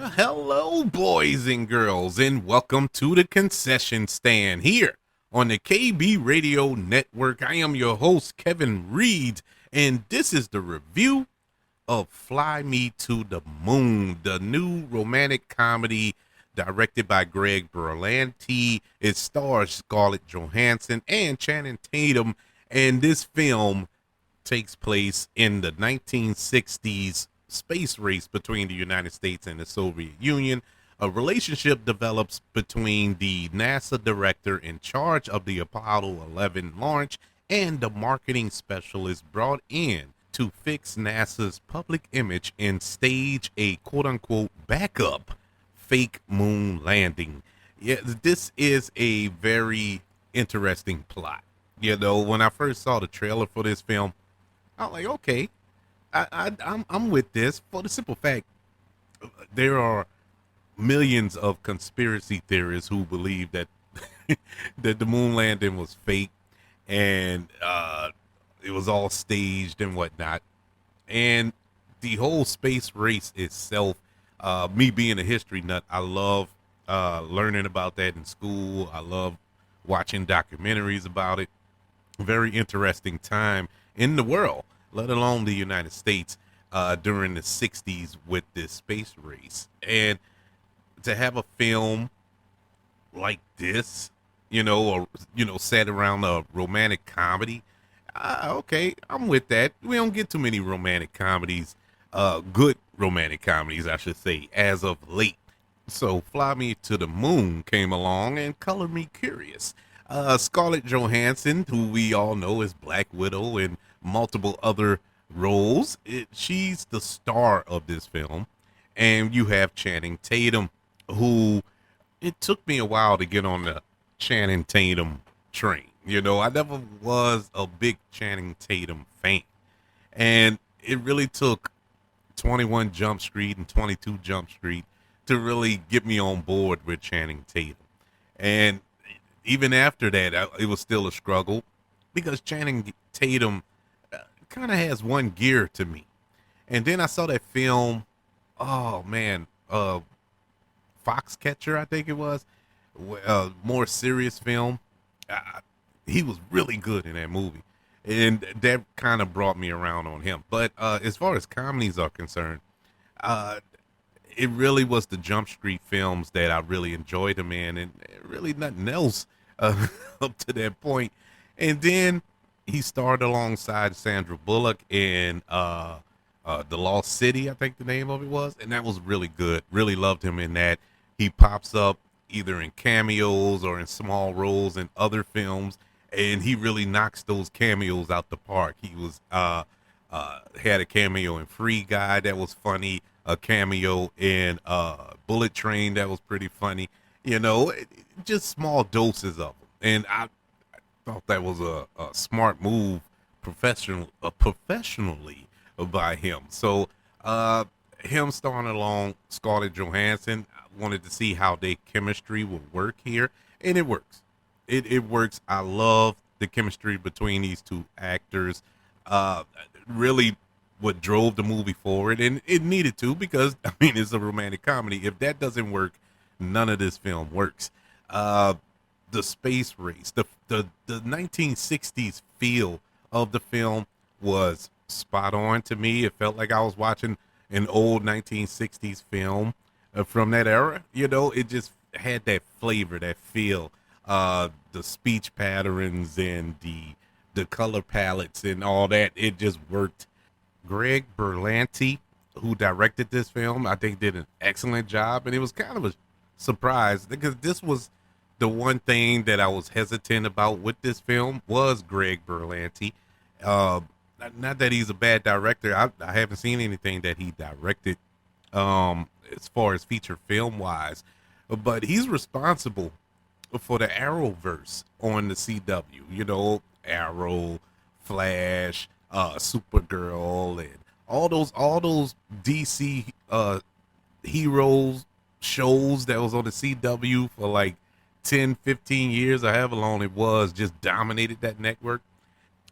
Well, hello, boys and girls, and welcome to the concession stand here on the KB Radio Network. I am your host, Kevin Reed, and this is the review of Fly Me to the Moon, the new romantic comedy directed by Greg Berlanti. It stars Scarlett Johansson and Channing Tatum, and this film takes place in the 1960s space race between the United States and the Soviet Union. A relationship develops between the NASA director in charge of the Apollo 11 launch and the marketing specialist brought in to fix NASA's public image and stage a quote unquote backup fake moon landing. Yeah, this is a very interesting plot. You know, when I first saw the trailer for this film, I'm like, okay, I'm with this for the simple fact there are millions of conspiracy theorists who believe that that the moon landing was fake and it was all staged and whatnot. And the whole space race itself, me being a history nut, I love learning about that in school. I love watching documentaries about it. Very interesting time in the world, let alone the United States, during the 60s with this space race. And to have a film like this, or, set around a romantic comedy, okay, I'm with that. We don't get too many romantic comedies, good romantic comedies, I should say, as of late. So Fly Me to the Moon came along and colored me curious. Scarlett Johansson, who we all know as Black Widow and multiple other roles, she's the star of this film. And you have Channing Tatum, who it took me a while to get on the Channing Tatum train. I never was a big Channing Tatum fan. And it really took 21 Jump Street and 22 Jump Street to really get me on board with Channing Tatum. And even after that, it was still a struggle because Channing Tatum kind of has one gear to me. And then I saw that film, oh man, Foxcatcher, I think it was, more serious film. He was really good in that movie. And that kind of brought me around on him. But as far as comedies are concerned, it really was the Jump Street films that I really enjoyed him in, and really nothing else up to that point. And then he starred alongside Sandra Bullock in The Lost City, I think the name of it was, and that was really good. Really loved him in that. He pops up either in cameos or in small roles in other films, and he really knocks those cameos out the park. He was had a cameo in Free Guy that was funny, a cameo in Bullet Train that was pretty funny. Just small doses of them, and I thought that was a smart move, professionally by him. So him starring along Scarlett Johansson, I wanted to see how their chemistry would work here, and it works. It works. I love the chemistry between these two actors. Really what drove the movie forward, and it needed to, because it's a romantic comedy. If that doesn't work, none of this film works. The space race, the 1960s feel of the film was spot on to me. It felt like I was watching an old 1960s film from that era. It just had that flavor, that feel. The speech patterns and the color palettes and all that, it just worked. Greg Berlanti, who directed this film, I think did an excellent job, and it was kind of a surprise because this was the one thing that I was hesitant about with this film was Greg Berlanti. Not that he's a bad director. I haven't seen anything that he directed as far as feature film wise, but he's responsible for the Arrowverse on the CW. Arrow, Flash, Supergirl, and all those DC heroes shows that was on the CW for like 10, 15 years, or however long it was, just dominated that network.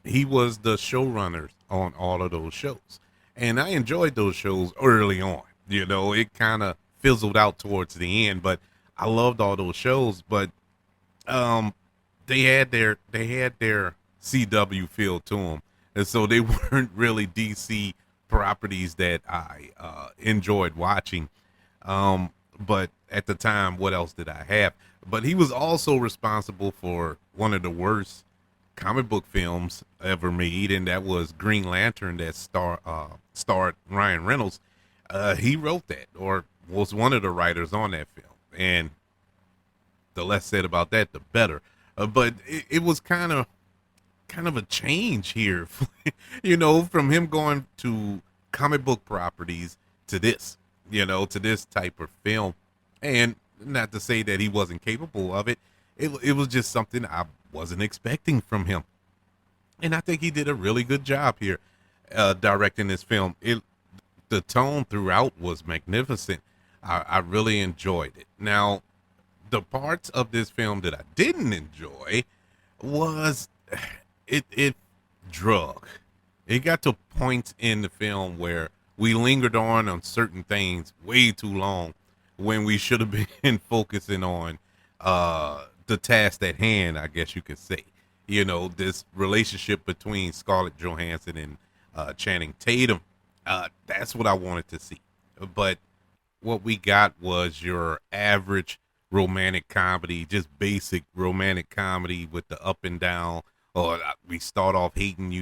He was the showrunner on all of those shows. And I enjoyed those shows early on. It kind of fizzled out towards the end. But I loved all those shows. But um, they had their CW feel to them, and so they weren't really DC properties that I enjoyed watching. But at the time, what else did I have? But he was also responsible for one of the worst comic book films ever made, and that was Green Lantern that starred Ryan Reynolds. He wrote that, or was one of the writers on that film, and the less said about that, the better. But it was kind of a change here, from him going to comic book properties to this, to this type of film. And not to say that he wasn't capable of it. It was just something I wasn't expecting from him. And I think he did a really good job here directing this film. The tone throughout was magnificent. I really enjoyed it. Now, the parts of this film that I didn't enjoy was it drug. It got to points in the film where we lingered on certain things way too long when we should have been focusing on the task at hand, I guess you could say. This relationship between Scarlett Johansson and Channing Tatum. That's what I wanted to see. But what we got was your average romantic comedy, just basic romantic comedy with the up and down. Or we start off hating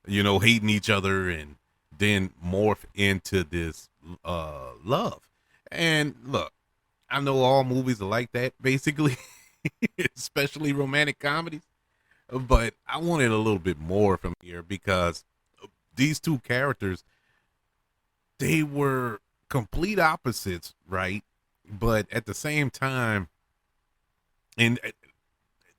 hating each other, and then morph into this love. And look, I know all movies are like that, basically, especially romantic comedies. But I wanted a little bit more from here because these two characters, they were complete opposites, right? But at the same time, and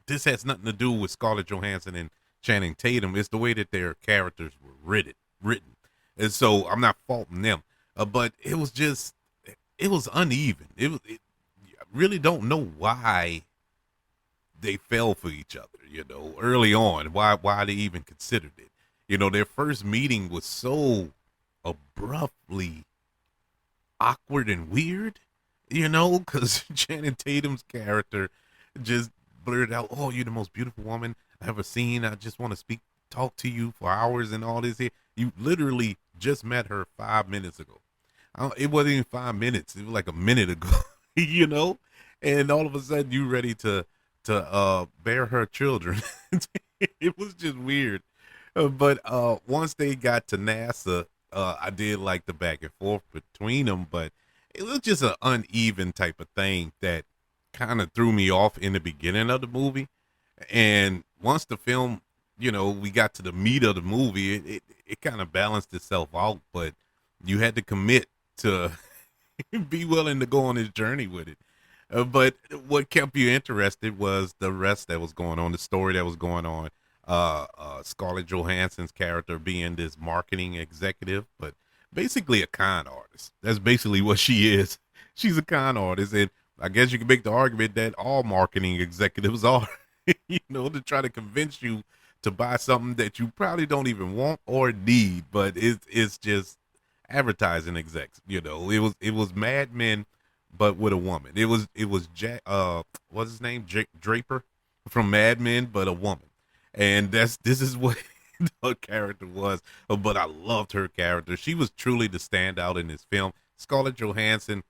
this has nothing to do with Scarlett Johansson and Channing Tatum. It's the way that their characters were written. And so I'm not faulting them. But it was uneven. I really don't know why they fell for each other, early on, why they even considered it. Their first meeting was so abruptly awkward and weird, because Channing Tatum's character just blurted out, "Oh, you're the most beautiful woman I've ever seen. I just want to talk to you for hours and all this here." You literally just met her 5 minutes ago. It wasn't even 5 minutes. It was like a minute ago, and all of a sudden you ready to bear her children. It was just weird. But once they got to NASA, I did like the back and forth between them, but it was just an uneven type of thing that kind of threw me off in the beginning of the movie. And once the film, we got to the meat of the movie, it kind of balanced itself out, but you had to commit to be willing to go on this journey with it. But what kept you interested was the rest that was going on, the story that was going on. Scarlett Johansson's character being this marketing executive, but basically a con artist. That's basically what she is. She's a con artist, and I guess you can make the argument that all marketing executives are, to try to convince you to buy something that you probably don't even want or need, but it's just advertising execs. It was Mad Men, but with a woman. It was Jack. What's his name? Draper from Mad Men, but a woman. And this is what her character was. But I loved her character. She was truly the standout in this film. Scarlett Johansson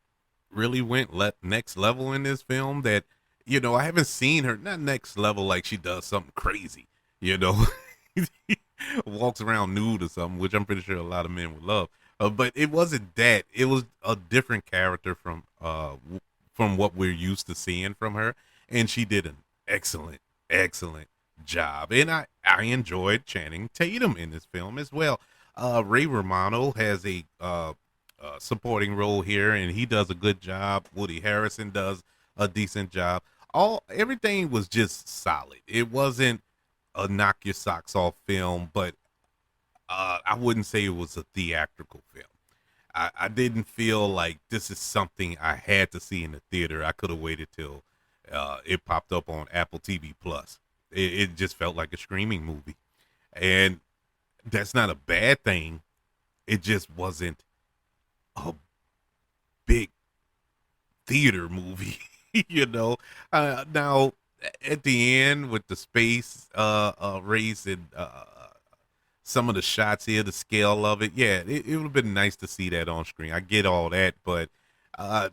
really went next level in this film. That I haven't seen her not next level like she does something crazy. Walks around nude or something, which I'm pretty sure a lot of men would love. But it wasn't that. It was a different character from what we're used to seeing from her, and she did an excellent job. And I enjoyed Channing Tatum in this film as well. Ray Romano has a supporting role here, and he does a good job. Woody Harrelson does a decent job. Everything was just solid. It wasn't a knock your socks off film, but I wouldn't say it was a theatrical film. I didn't feel like this is something I had to see in the theater. I could have waited till it popped up on Apple TV Plus. It just felt like a streaming movie, and that's not a bad thing. It just wasn't a big theater movie. you know. Now at the end with the space race and some of the shots here, the scale of it, yeah, it would have been nice to see that on screen. I get all that, but it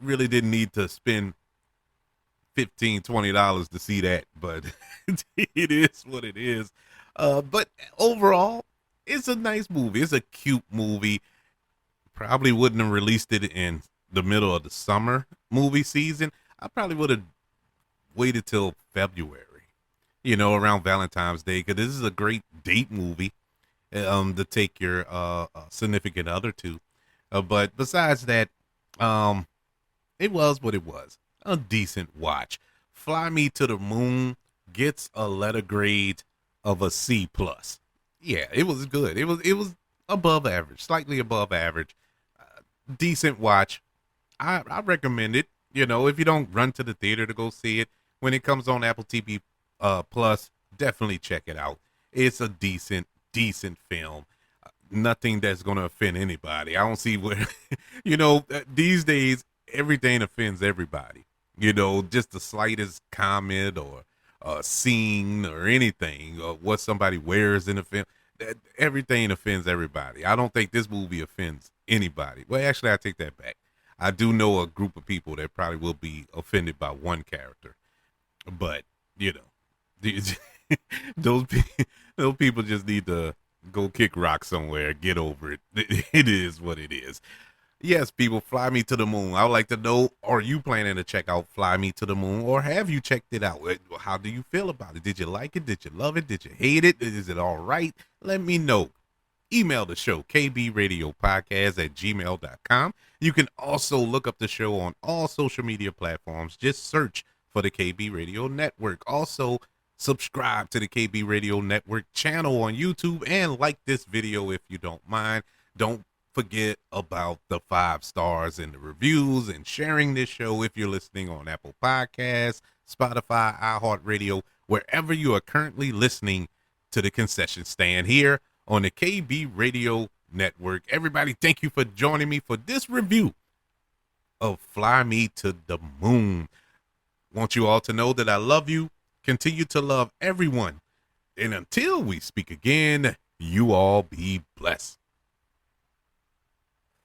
really didn't need to spend $15-20 to see that, but it is what it is. But overall, it's a nice movie. It's a cute movie. Probably wouldn't have released it in the middle of the summer movie season. I probably would have waited till February, around Valentine's Day, because this is a great date movie to take your significant other to. But besides that, it was what it was. A decent watch. Fly Me to the Moon gets a letter grade of a C plus. Yeah, it was good. It was above average, slightly above average. Decent watch. I recommend it. If you don't run to the theater to go see it, when it comes on Apple TV Plus, definitely check it out. It's a decent film. Nothing that's gonna offend anybody. I don't see where, these days everything offends everybody. Just the slightest comment or scene or anything, or what somebody wears in a film. Everything offends everybody. I don't think this movie offends anybody. Well, actually, I take that back. I do know a group of people that probably will be offended by one character, but these- those people just need to go kick rock somewhere, get over it. It is what it is. Yes, people, Fly Me to the Moon. I would like to know, are you planning to check out Fly Me to the Moon, or have you checked it out? How do you feel about it? Did you like it? Did you love it? Did you hate it? Is it all right? Let me know. Email the show, kbradiopodcast@gmail.com. You can also look up the show on all social media platforms. Just search for the KB Radio Network. Also, subscribe to the KB Radio Network channel on YouTube and like this video if you don't mind. Don't forget about the 5 stars and the reviews and sharing this show if you're listening on Apple Podcasts, Spotify, iHeartRadio, wherever you are currently listening to the concession stand here on the KB Radio Network. Everybody, thank you for joining me for this review of Fly Me to the Moon. Want you all to know that I love you, continue to love everyone, and until we speak again, you all be blessed.